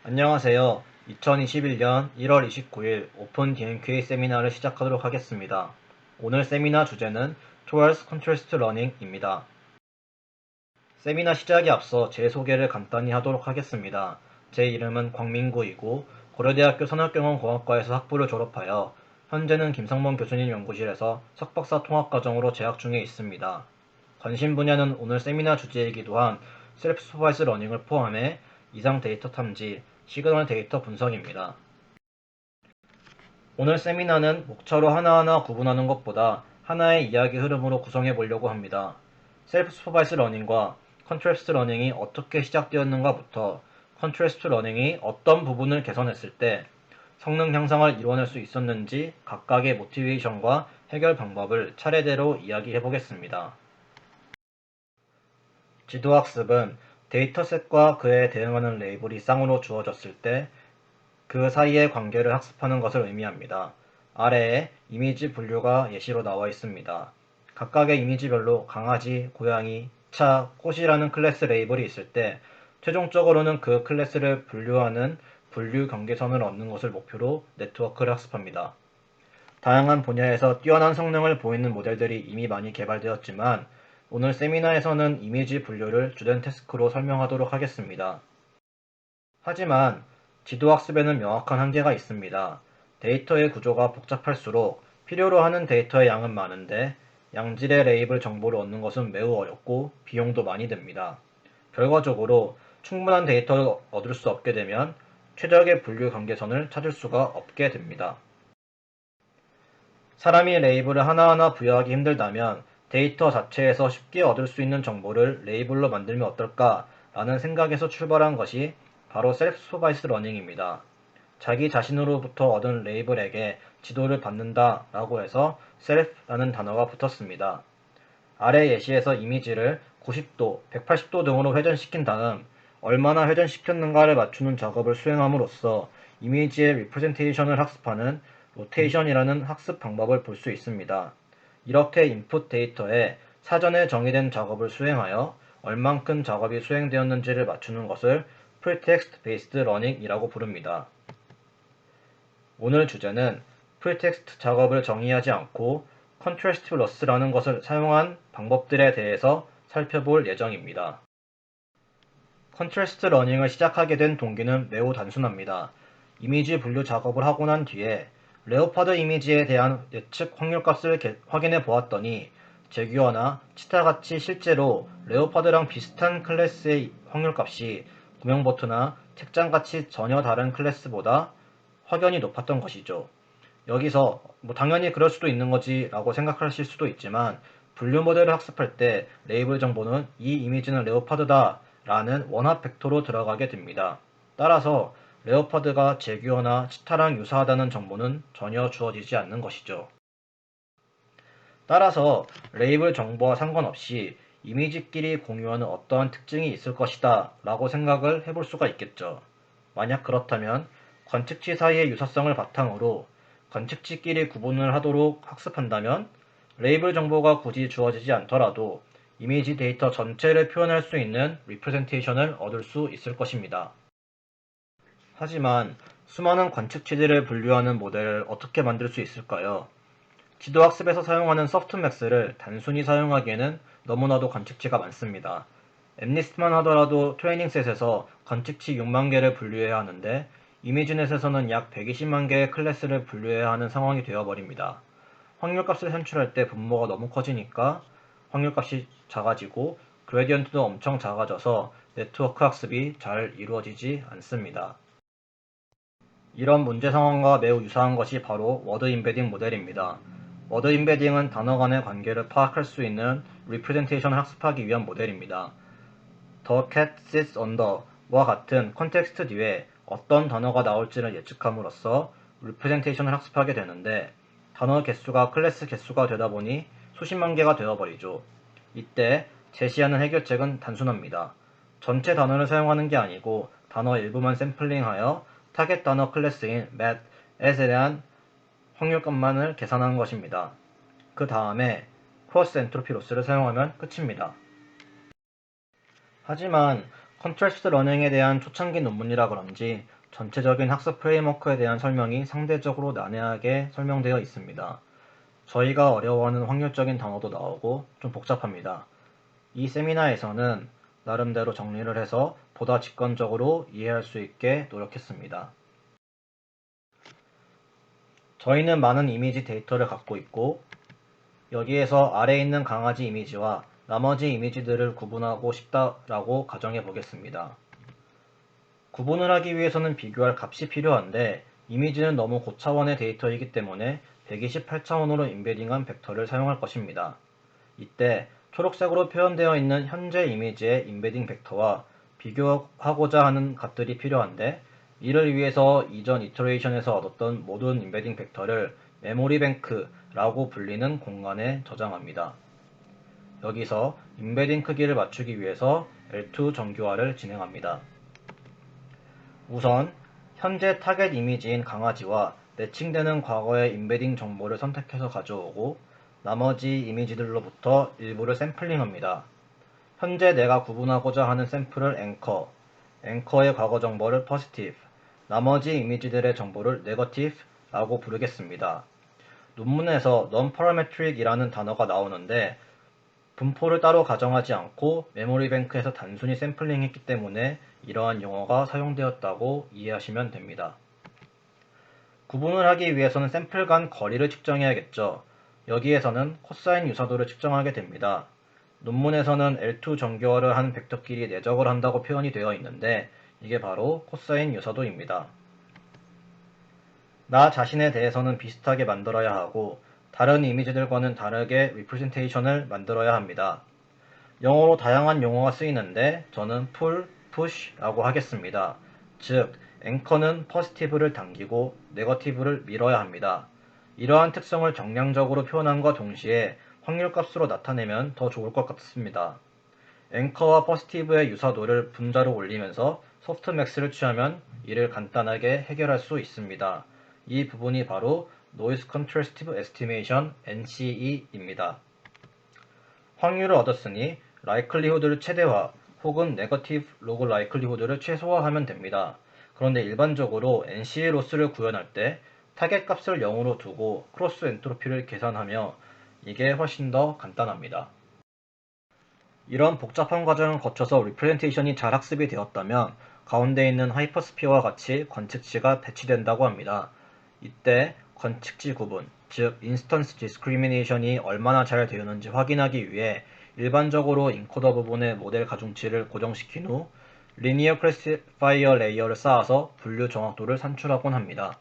안녕하세요. 2021년 1월 29일 오픈 DMQA 세미나를 시작하도록 하겠습니다. 오늘 세미나 주제는 Towards Contrast Learning입니다. 세미나 시작에 앞서 제 소개를 간단히 하도록 하겠습니다. 제 이름은 광민구이고 고려대학교 산업경영공학과에서 학부를 졸업하여 현재는 김성범 교수님 연구실에서 석박사 통합과정으로 재학 중에 있습니다. 관심 분야는 오늘 세미나 주제이기도 한 셀프 슈퍼바이스 러닝을 포함해 이상 데이터 탐지, 시그널 데이터 분석입니다. 오늘 세미나는 목차로 하나하나 구분하는 것보다 하나의 이야기 흐름으로 구성해 보려고 합니다. 셀프 슈퍼바이스 러닝과 컨트래스트 러닝이 어떻게 시작되었는가부터 컨트래스트 러닝이 어떤 부분을 개선했을 때 성능 향상을 이뤄낼 수 있었는지 각각의 모티베이션과 해결 방법을 차례대로 이야기해 보겠습니다. 지도학습은 데이터셋과 그에 대응하는 레이블이 쌍으로 주어졌을 때 그 사이의 관계를 학습하는 것을 의미합니다. 아래에 이미지 분류가 예시로 나와 있습니다. 각각의 이미지별로 강아지, 고양이, 차, 꽃이라는 클래스 레이블이 있을 때 최종적으로는 그 클래스를 분류하는 분류 경계선을 얻는 것을 목표로 네트워크를 학습합니다. 다양한 분야에서 뛰어난 성능을 보이는 모델들이 이미 많이 개발되었지만 오늘 세미나에서는 이미지 분류를 주된 태스크로 설명하도록 하겠습니다. 하지만 지도학습에는 명확한 한계가 있습니다. 데이터의 구조가 복잡할수록 필요로 하는 데이터의 양은 많은데 양질의 레이블 정보를 얻는 것은 매우 어렵고 비용도 많이 듭니다. 결과적으로 충분한 데이터를 얻을 수 없게 되면 최적의 분류 경계선을 찾을 수가 없게 됩니다. 사람이 레이블을 하나하나 부여하기 힘들다면 데이터 자체에서 쉽게 얻을 수 있는 정보를 레이블로 만들면 어떨까 라는 생각에서 출발한 것이 바로 셀프 슈퍼바이스 러닝입니다. 자기 자신으로부터 얻은 레이블에게 지도를 받는다 라고 해서 셀프라는 단어가 붙었습니다. 아래 예시에서 이미지를 90도, 180도 등으로 회전시킨 다음 얼마나 회전시켰는가를 맞추는 작업을 수행함으로써 이미지의 리프레젠테이션을 학습하는 로테이션이라는 학습 방법을 볼 수 있습니다. 이렇게 인풋 데이터에 사전에 정의된 작업을 수행하여 얼만큼 작업이 수행되었는지를 맞추는 것을 Pretext Based Learning이라고 부릅니다. 오늘 주제는 프리텍스트 작업을 정의하지 않고 컨트래스트 러스라는 것을 사용한 방법들에 대해서 살펴볼 예정입니다. 컨트래스트 러닝을 시작하게 된 동기는 매우 단순합니다. 이미지 분류 작업을 하고 난 뒤에 레오파드 이미지에 대한 예측 확률값을 확인해 보았더니 제규어나 치타같이 실제로 레오파드랑 비슷한 클래스의 확률값이 구명보트나 책장같이 전혀 다른 클래스보다 확연히 높았던 것이죠. 여기서 당연히 그럴 수도 있는 거지 라고 생각하실 수도 있지만 분류 모델을 학습할 때 레이블 정보는 이 이미지는 레오파드다 라는 원합 벡터로 들어가게 됩니다. 따라서 레오파드가 제규어나 치타랑 유사하다는 정보는 전혀 주어지지 않는 것이죠. 따라서 레이블 정보와 상관없이 이미지끼리 공유하는 어떠한 특징이 있을 것이다 라고 생각을 해볼 수가 있겠죠. 만약 그렇다면 관측치 사이의 유사성을 바탕으로 관측치끼리 구분을 하도록 학습한다면 레이블 정보가 굳이 주어지지 않더라도 이미지 데이터 전체를 표현할 수 있는 리프레젠테이션을 얻을 수 있을 것입니다. 하지만 수많은 관측치들을 분류하는 모델을 어떻게 만들 수 있을까요? 지도학습에서 사용하는 소프트맥스를 단순히 사용하기에는 너무나도 관측치가 많습니다. 엠리스트만 하더라도 트레이닝셋에서 관측치 6만 개를 분류해야 하는데 이미지넷에서는 약 120만 개의 클래스를 분류해야 하는 상황이 되어버립니다. 확률값을 산출할 때 분모가 너무 커지니까 확률값이 작아지고 그레디언트도 엄청 작아져서 네트워크 학습이 잘 이루어지지 않습니다. 이런 문제 상황과 매우 유사한 것이 바로 워드 임베딩 모델입니다. 워드 임베딩은 단어 간의 관계를 파악할 수 있는 리프레젠테이션을 학습하기 위한 모델입니다. The cat sits under와 같은 컨텍스트 뒤에 어떤 단어가 나올지를 예측함으로써 리프레젠테이션을 학습하게 되는데 단어 개수가 클래스 개수가 되다 보니 수십만 개가 되어버리죠. 이때 제시하는 해결책은 단순합니다. 전체 단어를 사용하는 게 아니고 단어 일부만 샘플링하여 타겟 단어 클래스인 mat, as에 대한 확률값만을 계산하는 것입니다. 그 다음에 크로스 엔트로피 로스를 사용하면 끝입니다. 하지만 컨트렉스트 러닝에 대한 초창기 논문이라 그런지 전체적인 학습 프레임워크에 대한 설명이 상대적으로 난해하게 설명되어 있습니다. 저희가 어려워하는 확률적인 단어도 나오고 좀 복잡합니다. 이 세미나에서는 나름대로 정리를 해서 보다 직관적으로 이해할 수 있게 노력했습니다. 저희는 많은 이미지 데이터를 갖고 있고 여기에서 아래에 있는 강아지 이미지와 나머지 이미지들을 구분하고 싶다라고 가정해 보겠습니다. 구분을 하기 위해서는 비교할 값이 필요한데 이미지는 너무 고차원의 데이터이기 때문에 128차원으로 임베딩한 벡터를 사용할 것입니다. 이때 초록색으로 표현되어 있는 현재 이미지의 임베딩 벡터와 비교하고자 하는 값들이 필요한데 이를 위해서 이전 이터레이션에서 얻었던 모든 임베딩 벡터를 메모리 뱅크라고 불리는 공간에 저장합니다. 여기서 임베딩 크기를 맞추기 위해서 L2 정교화를 진행합니다. 우선 현재 타겟 이미지인 강아지와 매칭되는 과거의 임베딩 정보를 선택해서 가져오고 나머지 이미지들로부터 일부를 샘플링합니다. 현재 내가 구분하고자 하는 샘플을 앵커의 과거 정보를 positive, 나머지 이미지들의 정보를 negative라고 부르겠습니다. 논문에서 non-parametric이라는 단어가 나오는데 분포를 따로 가정하지 않고 메모리 뱅크에서 단순히 샘플링했기 때문에 이러한 용어가 사용되었다고 이해하시면 됩니다. 구분을 하기 위해서는 샘플 간 거리를 측정해야겠죠. 여기에서는 코사인 유사도를 측정하게 됩니다. 논문에서는 L2 정교화를 한 벡터끼리 내적을 한다고 표현이 되어 있는데 이게 바로 코사인 유사도입니다. 나 자신에 대해서는 비슷하게 만들어야 하고 다른 이미지들과는 다르게 리프레젠테이션을 만들어야 합니다. 영어로 다양한 용어가 쓰이는데 저는 pull, push라고 하겠습니다. 즉, 앵커는 positive를 당기고 negative를 밀어야 합니다. 이러한 특성을 정량적으로 표현함과 동시에 확률값으로 나타내면 더 좋을 것 같습니다. 앵커와 positive의 유사도를 분자로 올리면서 소프트맥스를 취하면 이를 간단하게 해결할 수 있습니다. 이 부분이 바로 Noise Contrastive Estimation NCE입니다. 확률을 얻었으니 likelihood를 최대화 혹은 negative log likelihood를 최소화하면 됩니다. 그런데 일반적으로 NCE 로스를 구현할 때 타겟 값을 0으로 두고 크로스 엔트로피를 계산하며 이게 훨씬 더 간단합니다. 이런 복잡한 과정을 거쳐서 리프레젠테이션이 잘 학습이 되었다면 가운데 있는 하이퍼스피어와 같이 관측치가 배치된다고 합니다. 이때 관측치 구분, 즉 인스턴스 디스크리미네이션이 얼마나 잘 되었는지 확인하기 위해 일반적으로 인코더 부분의 모델 가중치를 고정시킨 후 리니어 클래시파이어 레이어를 쌓아서 분류 정확도를 산출하곤 합니다.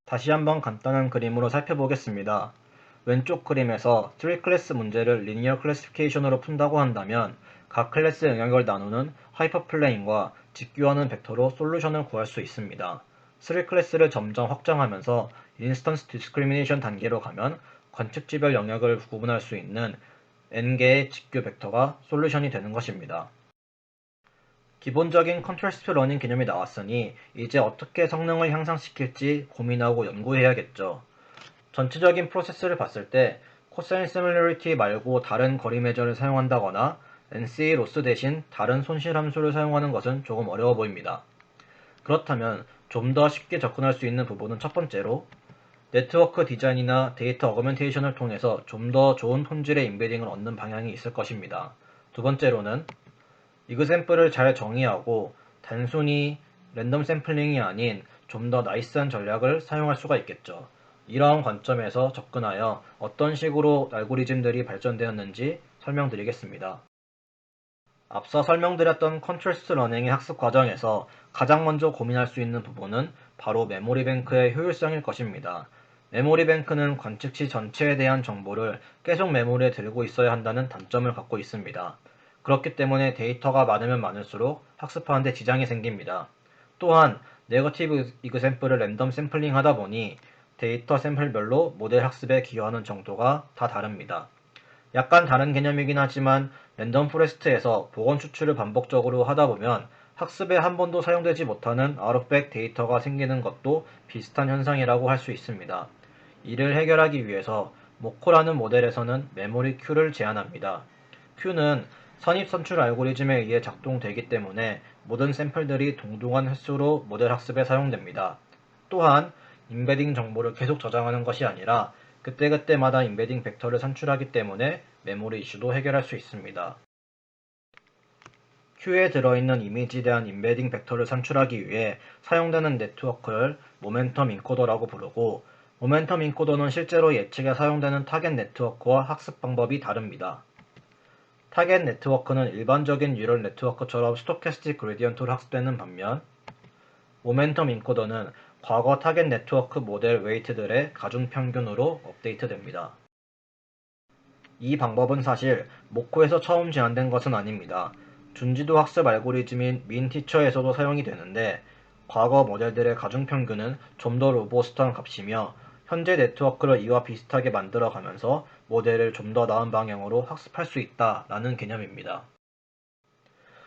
다시 한번 간단한 그림으로 살펴보겠습니다. 왼쪽 그림에서 3클래스 문제를 리니어 클래시피케이션으로 푼다고 한다면 각 클래스 영역을 나누는 하이퍼플레인과 직교하는 벡터로 솔루션을 구할 수 있습니다. 3클래스를 점점 확장하면서 인스턴스 디스크리미네이션 단계로 가면 관측지별 영역을 구분할 수 있는 n개의 직교 벡터가 솔루션이 되는 것입니다. 기본적인 컨트라스트 러닝 개념이 나왔으니 이제 어떻게 성능을 향상시킬지 고민하고 연구해야겠죠. 전체적인 프로세스를 봤을 때 코사인 시뮬러리티 말고 다른 거리 매저를 사용한다거나 NCA 로스 대신 다른 손실 함수를 사용하는 것은 조금 어려워 보입니다. 그렇다면 좀 더 쉽게 접근할 수 있는 부분은 첫 번째로 네트워크 디자인이나 데이터 어그멘테이션을 통해서 좀 더 좋은 품질의 임베딩을 얻는 방향이 있을 것입니다. 두 번째로는 이그샘플을 잘 정의하고 단순히 랜덤 샘플링이 아닌 좀 더 나이스한 전략을 사용할 수가 있겠죠. 이러한 관점에서 접근하여 어떤 식으로 알고리즘들이 발전되었는지 설명드리겠습니다. 앞서 설명드렸던 컨트라스트 러닝의 학습 과정에서 가장 먼저 고민할 수 있는 부분은 바로 메모리 뱅크의 효율성일 것입니다. 메모리 뱅크는 관측치 전체에 대한 정보를 계속 메모리에 들고 있어야 한다는 단점을 갖고 있습니다. 그렇기 때문에 데이터가 많으면 많을수록 학습하는 데 지장이 생깁니다. 또한 네거티브 이그샘플을 랜덤 샘플링 하다 보니 데이터 샘플별로 모델 학습에 기여하는 정도가 다 다릅니다. 약간 다른 개념이긴 하지만 랜덤 포레스트에서 복원 추출을 반복적으로 하다 보면 학습에 한 번도 사용되지 못하는 아웃백 데이터가 생기는 것도 비슷한 현상이라고 할 수 있습니다. 이를 해결하기 위해서 모코라는 모델에서는 메모리 Q를 제한합니다. Q는 선입 선출 알고리즘에 의해 작동되기 때문에 모든 샘플들이 동등한 횟수로 모델 학습에 사용됩니다. 또한 임베딩 정보를 계속 저장하는 것이 아니라 그때그때마다 임베딩 벡터를 산출하기 때문에 메모리 이슈도 해결할 수 있습니다. 큐에 들어있는 이미지에 대한 임베딩 벡터를 산출하기 위해 사용되는 네트워크를 모멘텀 인코더라고 부르고, 모멘텀 인코더는 실제로 예측에 사용되는 타겟 네트워크와 학습 방법이 다릅니다. 타겟 네트워크는 일반적인 뉴럴 네트워크처럼 스토캐스틱 그레디언트로 학습되는 반면, 모멘텀 인코더는 과거 타겟 네트워크 모델 웨이트들의 가중평균으로 업데이트됩니다. 이 방법은 사실 모코에서 처음 제안된 것은 아닙니다. 준지도 학습 알고리즘인 민티처에서도 사용이 되는데, 과거 모델들의 가중평균은 좀 더 로버스트한 값이며 현재 네트워크를 이와 비슷하게 만들어가면서 모델을 좀 더 나은 방향으로 학습할 수 있다라는 개념입니다.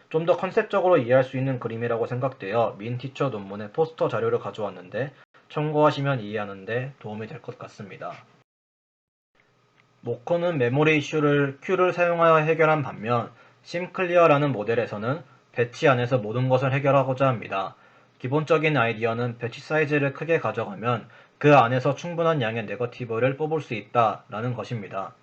좀 더 컨셉적으로 이해할 수 있는 그림이라고 생각되어 민티처 논문의 포스터 자료를 가져왔는데 참고하시면 이해하는 데 도움이 될 것 같습니다. 모코는 메모리 이슈를 Q를 사용하여 해결한 반면, 심클리어라는 모델에서는 배치 안에서 모든 것을 해결하고자 합니다. 기본적인 아이디어는 배치 사이즈를 크게 가져가면 그 안에서 충분한 양의 네거티브를 뽑을 수 있다라는 것입니다.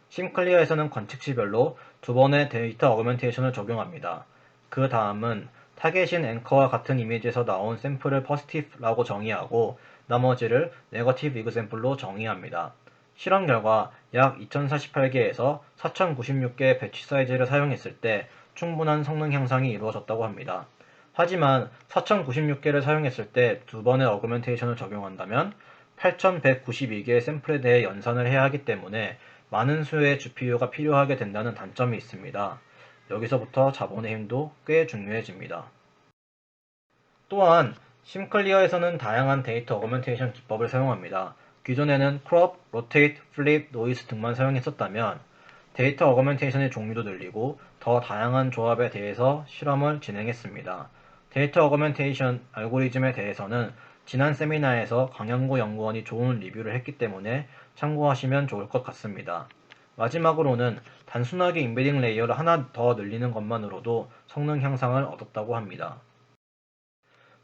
심클리어에서는 관측시별로 두 번의 데이터 어그멘테이션을 적용합니다. 그 다음은 타겟인 앵커와 같은 이미지에서 나온 샘플을 포지티브라고 정의하고 나머지를 네거티브 이그샘플로 정의합니다. 실험 결과 약 2048개에서 4096개의 배치 사이즈를 사용했을 때 충분한 성능 향상이 이루어졌다고 합니다. 하지만 4096개를 사용했을 때 두 번의 어그멘테이션을 적용한다면 8192개의 샘플에 대해 연산을 해야 하기 때문에 많은 수의 GPU가 필요하게 된다는 단점이 있습니다. 여기서부터 자본의 힘도 꽤 중요해집니다. 또한 심클리어에서는 다양한 데이터 어그멘테이션 기법을 사용합니다. 기존에는 crop, rotate, flip, noise 등만 사용했었다면 데이터 어그멘테이션의 종류도 늘리고 더 다양한 조합에 대해서 실험을 진행했습니다. 데이터 어그멘테이션 알고리즘에 대해서는 지난 세미나에서 강양구 연구원이 좋은 리뷰를 했기 때문에 참고하시면 좋을 것 같습니다. 마지막으로는 단순하게 임베딩 레이어를 하나 더 늘리는 것만으로도 성능 향상을 얻었다고 합니다.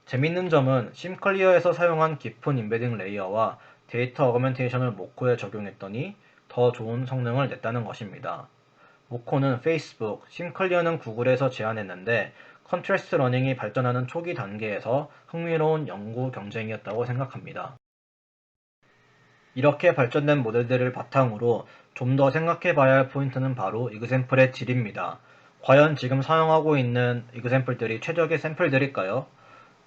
재밌는 점은 심클리어에서 사용한 깊은 임베딩 레이어와 데이터 어그멘테이션을 모코에 적용했더니 더 좋은 성능을 냈다는 것입니다. 모코는 페이스북, 심클리어는 구글에서 제안했는데 컨트래스트 러닝이 발전하는 초기 단계에서 흥미로운 연구 경쟁이었다고 생각합니다. 이렇게 발전된 모델들을 바탕으로 좀 더 생각해 봐야 할 포인트는 바로 이그샘플의 질입니다. 과연 지금 사용하고 있는 이그샘플들이 최적의 샘플들일까요?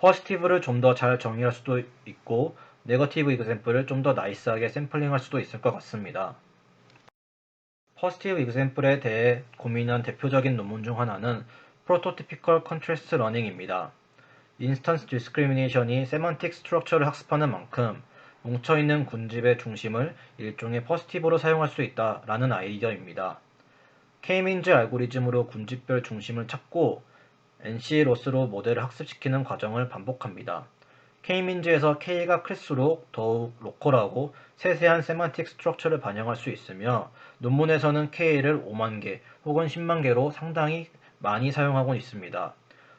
포지티브를 좀 더 잘 정의할 수도 있고 네거티브 이그샘플을 좀 더 나이스하게 샘플링할 수도 있을 것 같습니다. 포지티브 이그샘플에 대해 고민한 대표적인 논문 중 하나는 프로토티피컬 컨트래스트 러닝입니다. 인스턴스 디스크리미네이션이 세만틱 스트럭처를 학습하는 만큼 뭉쳐있는 군집의 중심을 일종의 포지티브로 사용할 수 있다라는 아이디어입니다. K-민즈 알고리즘으로 군집별 중심을 찾고 NC-로스로 모델을 학습시키는 과정을 반복합니다. K-민즈에서 K가 클수록 더욱 로컬하고 세세한 세만틱 스트럭처를 반영할 수 있으며 논문에서는 K를 5만 개 혹은 10만 개로 상당히 많이 사용하고 있습니다.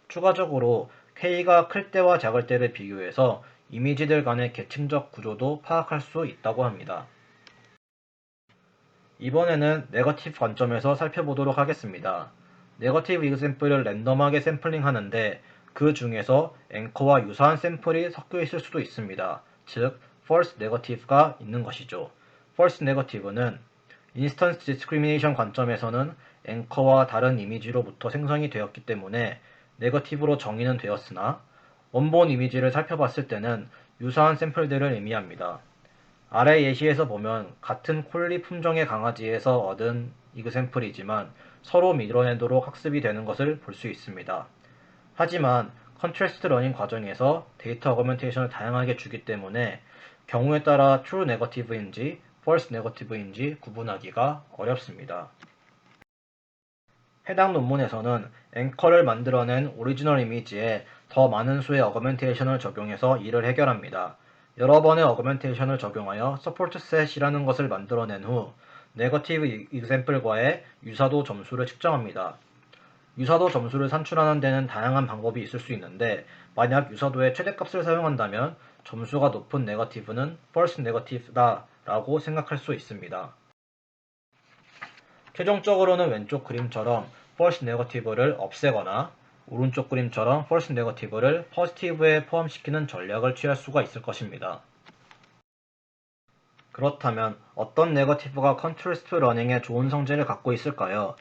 추가적으로 K가 클 때와 작을 때를 비교해서 이미지들 간의 계층적 구조도 파악할 수 있다고 합니다. 이번에는 네거티브 관점에서 살펴보도록 하겠습니다. 네거티브 이그샘플을 랜덤하게 샘플링 하는데 그 중에서 앵커와 유사한 샘플이 섞여 있을 수도 있습니다. 즉, false negative가 있는 것이죠. false negative는 인스턴스 디스크리미네이션 관점에서는 앵커와 다른 이미지로부터 생성이 되었기 때문에 네거티브로 정의는 되었으나 원본 이미지를 살펴봤을 때는 유사한 샘플들을 의미합니다. 아래 예시에서 보면 같은 콜리 품종의 강아지에서 얻은 이그샘플이지만 서로 밀어내도록 학습이 되는 것을 볼 수 있습니다. 하지만 컨트래스트 러닝 과정에서 데이터 어그멘테이션을 다양하게 주기 때문에 경우에 따라 true negative인지 false negative인지 구분하기가 어렵습니다. 해당 논문에서는 앵커를 만들어낸 오리지널 이미지에 더 많은 수의 어그멘테이션을 적용해서 이를 해결합니다. 여러 번의 어그멘테이션을 적용하여 서포트 셋이라는 것을 만들어낸 후 네거티브 이그샘플과의 유사도 점수를 측정합니다. 유사도 점수를 산출하는 데는 다양한 방법이 있을 수 있는데 만약 유사도의 최대값을 사용한다면 점수가 높은 네거티브는 false negative다 라고 생각할 수 있습니다. 최종적으로는 왼쪽 그림처럼 false negative를 없애거나 오른쪽 그림처럼 false negative를 positive에 포함시키는 전략을 취할 수가 있을 것입니다. 그렇다면 어떤 네거티브가 컨트레스트 러닝에 좋은 성질을 갖고 있을까요?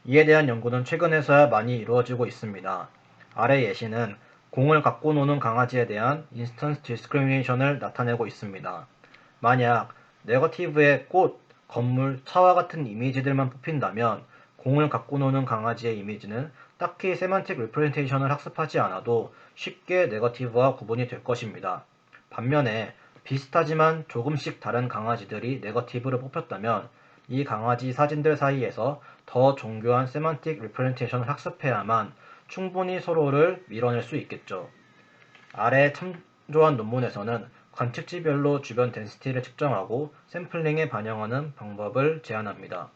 이에 대한 연구는 최근에서야 많이 이루어지고 있습니다. 아래 예시는 공을 갖고 노는 강아지에 대한 인스턴스 디스크리미네이션을 나타내고 있습니다. 만약 네거티브의 꽃, 건물, 차와 같은 이미지들만 뽑힌다면 공을 갖고 노는 강아지의 이미지는 딱히 세만틱 리프레젠테이션을 학습하지 않아도 쉽게 네거티브와 구분이 될 것입니다. 반면에 비슷하지만 조금씩 다른 강아지들이 네거티브를 뽑혔다면 이 강아지 사진들 사이에서 더 정교한 세만틱 리프레젠테이션을 학습해야만 충분히 서로를 밀어낼 수 있겠죠. 아래 참조한 논문에서는 관측지별로 주변 덴시티를 측정하고 샘플링에 반영하는 방법을 제안합니다.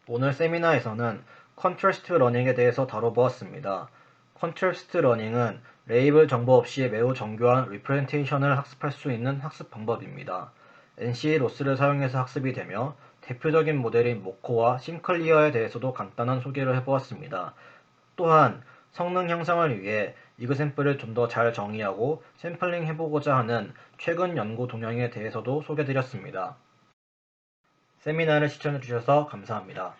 오늘 세미나에서는 컨트레스트 러닝에 대해서 다뤄보았습니다. 컨트레스트 러닝은 레이블 정보 없이 매우 정교한 리프레젠테이션을 학습할 수 있는 학습 방법입니다. NC 로스를 사용해서 학습이 되며 대표적인 모델인 모코와 심클리어에 대해서도 간단한 소개를 해보았습니다. 또한 성능 향상을 위해 이그샘플을 좀 더 잘 정의하고 샘플링 해보고자 하는 최근 연구 동향에 대해서도 소개드렸습니다. 세미나를 시청해주셔서 감사합니다.